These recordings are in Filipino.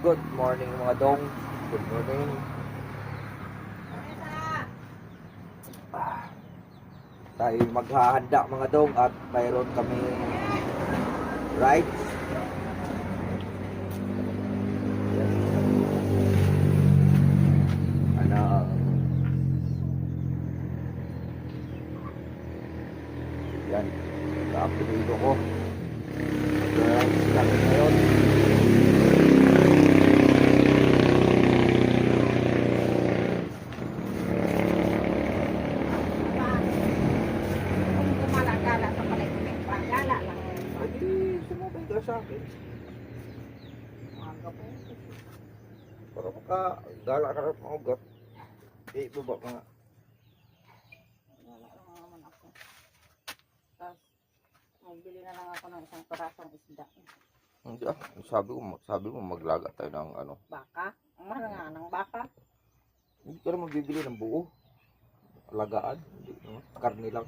Good morning mga dong. Good morning. Tayo maghahanda mga dong at mayroon kami rides. Yan, kaapilido ko. Rides kami ngayon. Sa akin. Maanggap mo. Para makagala ka rin mga ugat. Eh, baba mga. Wala naman ako. Tapos, magbili na lang ako ng isang parasong isda. Hindi ah. Sabi mo maglaga tayo ng ano. Baka? Ang mahal nga ng baka. Hindi ka naman bibili ng buo. Alagaan. Karni lang.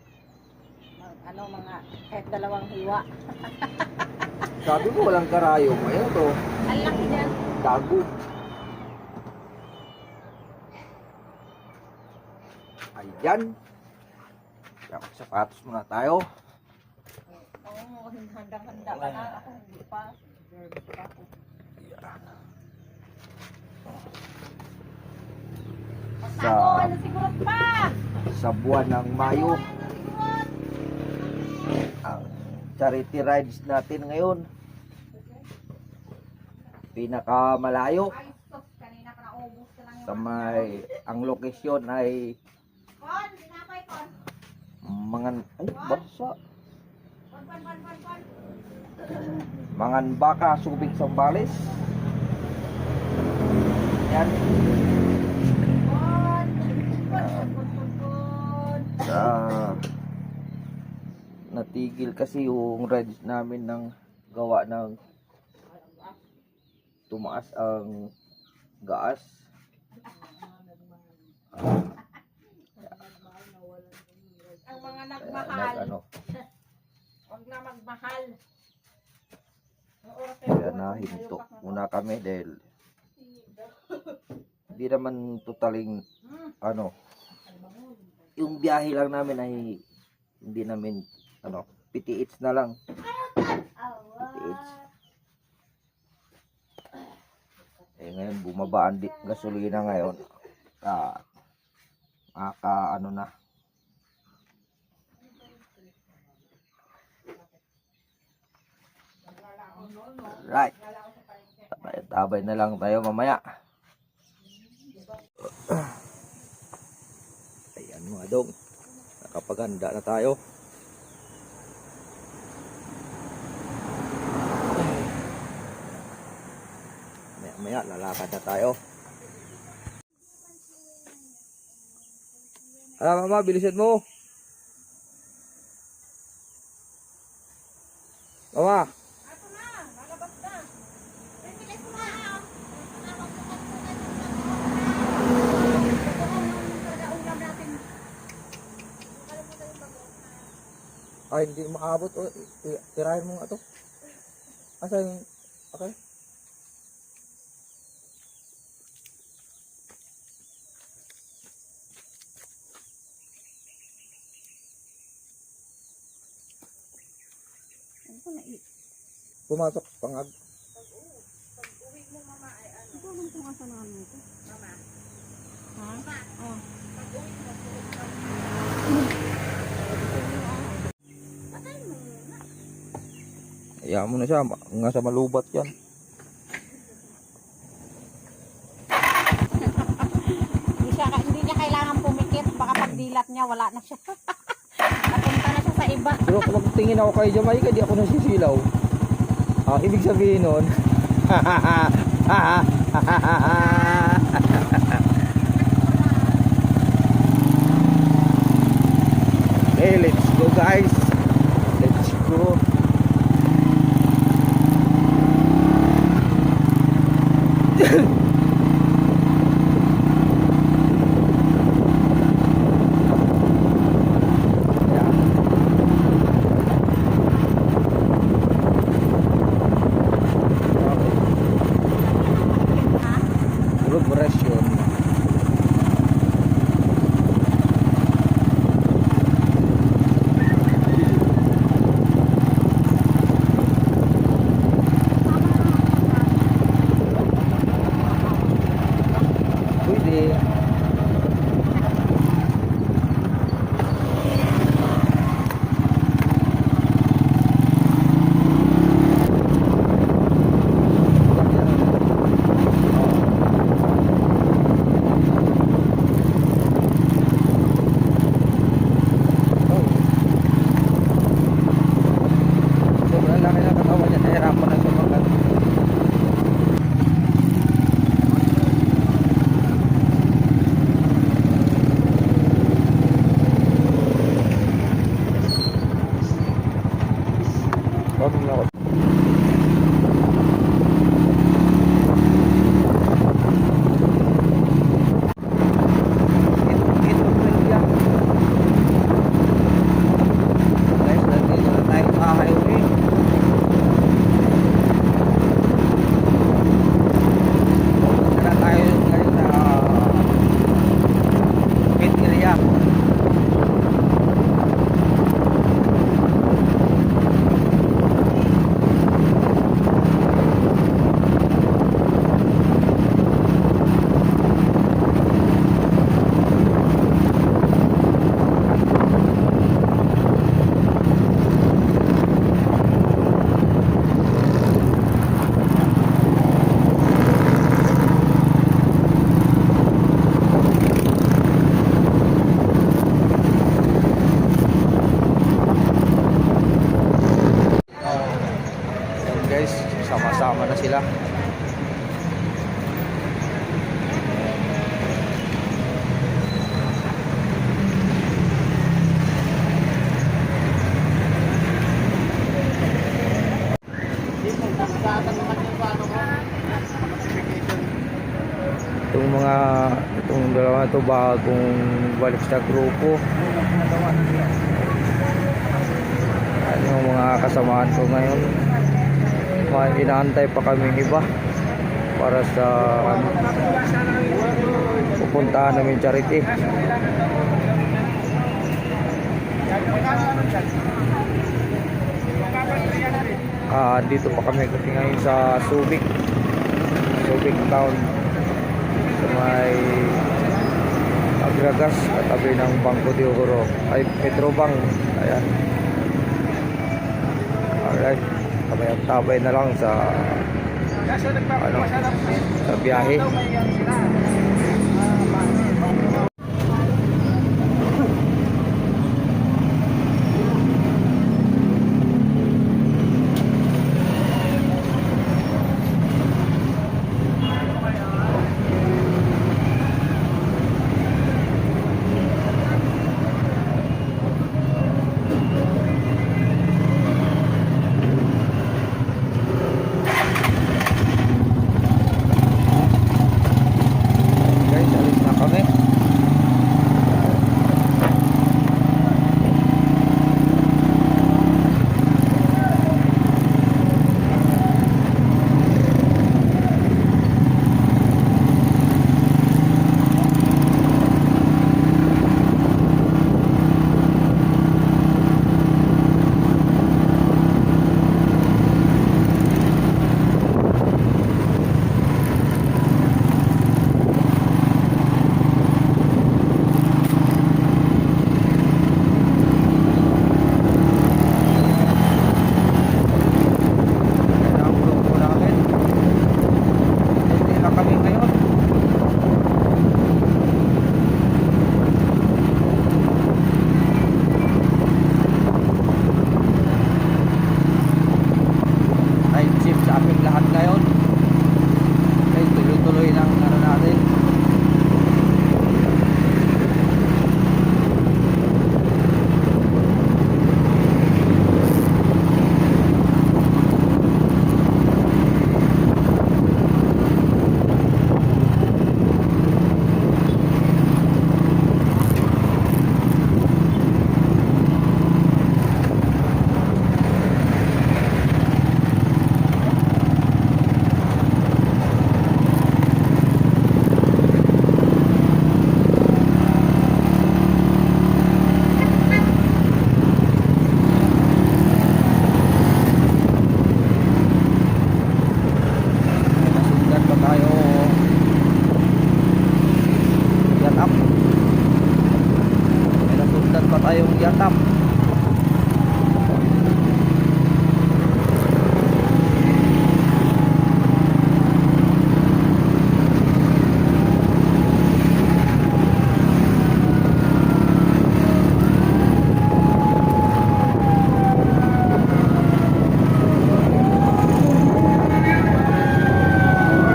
Mga kahit dalawang hiwa. Sabi mo walang karayom. Ayan to. Ang laki niyan. Dago. Ayan. Kaya sapatos muna tayo. Oo, handang-handa ka na. Ako hindi pa. Nervous pa ako. Ano siguro pa? Sa buwan ng Mayo. Ang charity rides natin ngayon. Pinakamalayo. Sa may ang lokasyon ay Mangan Baka, Subic, Sambales. Yan. Natigil kasi yung rides namin ng gawa ng tumaas ang gas. Ang mga nagmahal. Ano? Huwag na magmahal. Kaya nahinto muna kami dahil hindi naman totaling ano, yung biyahe lang namin ay hindi namin ano, PTH na lang. PTH. Eh ngayon bumaba ang gasolina ngayon. Ano na. Right. Tabay na lang tayo mamaya. Ayan mga dong. Nakapaganda na tayo. Maya lalakad na tayo. Mama, bilisan mo. Mama. Ako na, lalabas na. Bibilis mo na. Ay, hindi maabot. O, tirahin mo nga ito. Asan? Okay. Pumasok pangag. Pag-uwi mo mama ay ano? Ito naman kung asa na ano ito. Mama. Ha? Oh. Pag-uwi mo. Patay mo na. Hayaan mo na siya. Nga sa malubat yan. Hindi niya kailangan pumikit. Baka pagdilat niya, wala na siya. Napunta na siya sa iba. Pero kung tingin ako kay Jamaica, di ako nasisilaw. Ibig sabihin nun, okay, let's go guys. Let's go. lang ito bagong balik sa grupo. Ano yung mga kasamaan ko ngayon. Inaantay pa kami iba para sa pupuntahan namin charity. Dito pa kami kasi ngayon sa Subic Town, sa may Agragas, katabi ng Bangko de Oro, ay Petrobank. Ayan. Alright, tabay na lang sa sa biyahe. Guys, alis na kami. Yan ang grupo namin. Hindi na kami ngayon. Night shift sa aming lahat ngayon. Okay, tuloy-tuloy ng ano natin. Nasundan pa tayo Yatap. May nasundan pa tayong Yatap.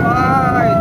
Alright.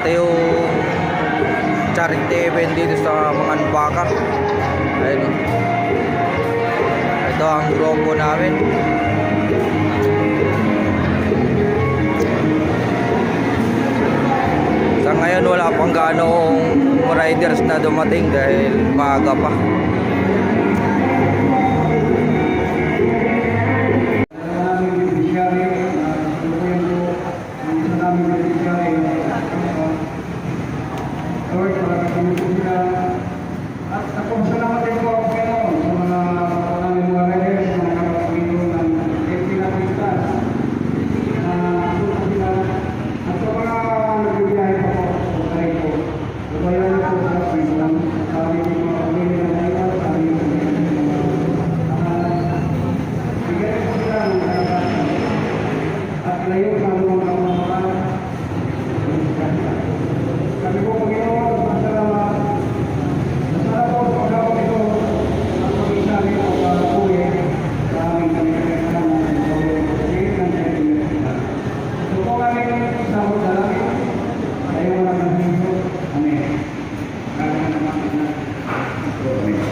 Ito yung charity event dito sa mga baka. Ayun o. Ito ang grupo namin. Sa ngayon wala pang ganong riders na dumating dahil maaga pa. Lord, maraming sila. At ako, salamat din po ako kayo sa mga namin mga riders na nakapagpino ng Pilipinas. At sa mga nagbibiyahe pa po, okay po. Lumayan po sa Pilipinas. Sabi ng mga pamilya na ito, sabi ng mga bigyan po sila ng karapatan. At layo sa mga kamamakan. Kami po Panginoon, masalamat. Masalamat po sa pagkakot ito at pag-isabi po para uwi sa aming kami-kami-kami ng gawin ng Pilipinas. Ito po aming isang dalangin. Tayo na ng Diyos. Amen. Maraming naman na. Amen.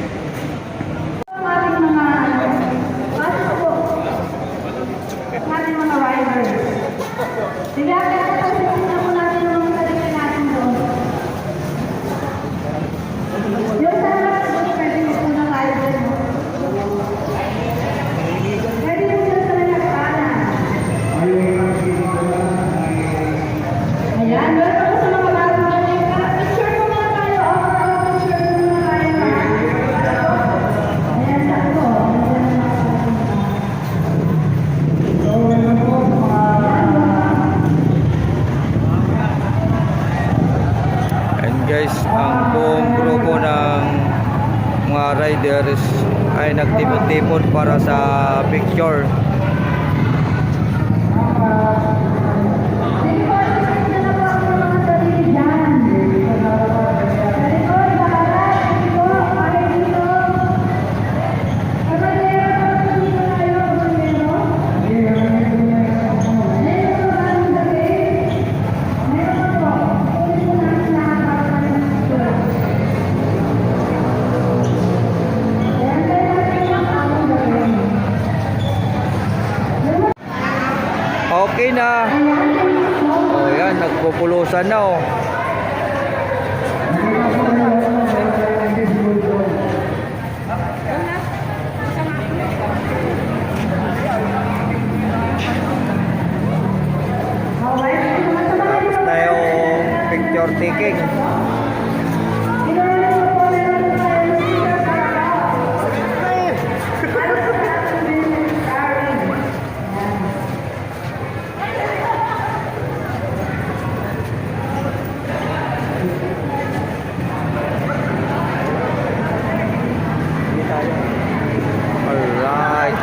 Ating mga riders. Sige, kaya po natin ang mga sarili natin doon. Yung sarap, pwede mo po ng rider mo. Pwede mo sila sa nagkanan. Ayan, meron ako sa mga bago na picture mo muna tayo. Picture mo muna tayo. Ayan, sabi ko. And guys, ang buong grupo ng mga riders ay nagtipon-tipon para sa picture. Okay na. Oh, yan, nagpupulusan na oh. Tapos na yung picture taking. Alright.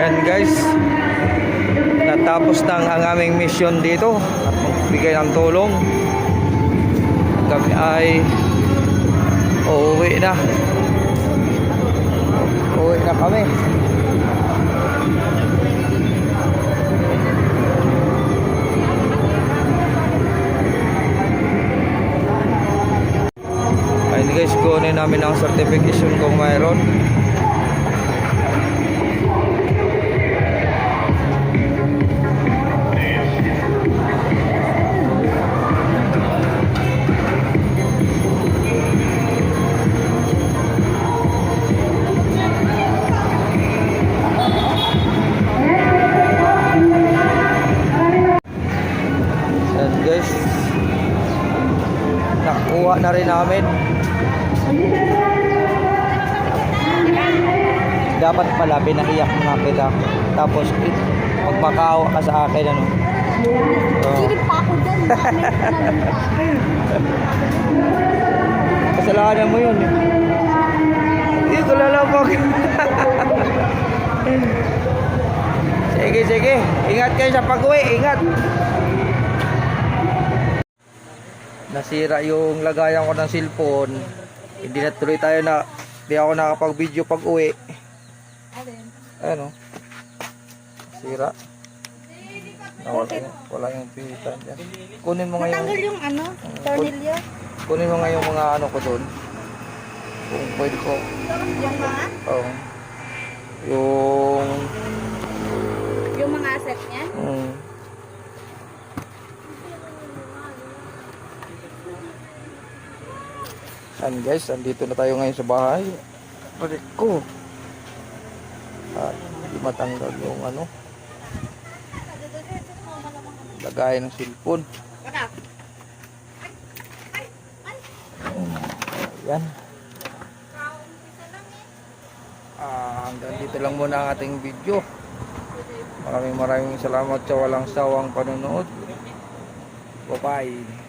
Ayan guys, natapos na ang aming mission dito at magbigay ng tulong. Kami ay uuwi na. Uuwi na kami. Ayun guys, kunin namin ang certification kung mayroon. na rin namin. Dapat pala pinahiyak mo nga kita. Tapos magmakaawa ka sa akin ano. Silip pa ako dyan. Kasalanan mo yun eh. Hindi ko lalabog. Sige, sige. Ingat kayo sa pag-uwi. Ingat. Nasira yung lagayan ko ng cellphone. Hindi na tuloy tayo na. Hindi ako nakapag-video pag-uwi. Ano? Sira. Wala yung pihitan dyan. Kunin mo ngayon. Tanggal yung ano, tornilyo. Kunin mo nga yung mga ano ko doon. Kung pwede ko. Yung mga? Oh. Yung mga asset niya? Yan guys, andito na tayo ngayon sa bahay. Balik ko. At hindi matanggal yung ano. Lagay ng cellphone. Yan. Hanggang dito lang muna ang ating video. Maraming salamat sa walang sawang panonood. Bye-bye.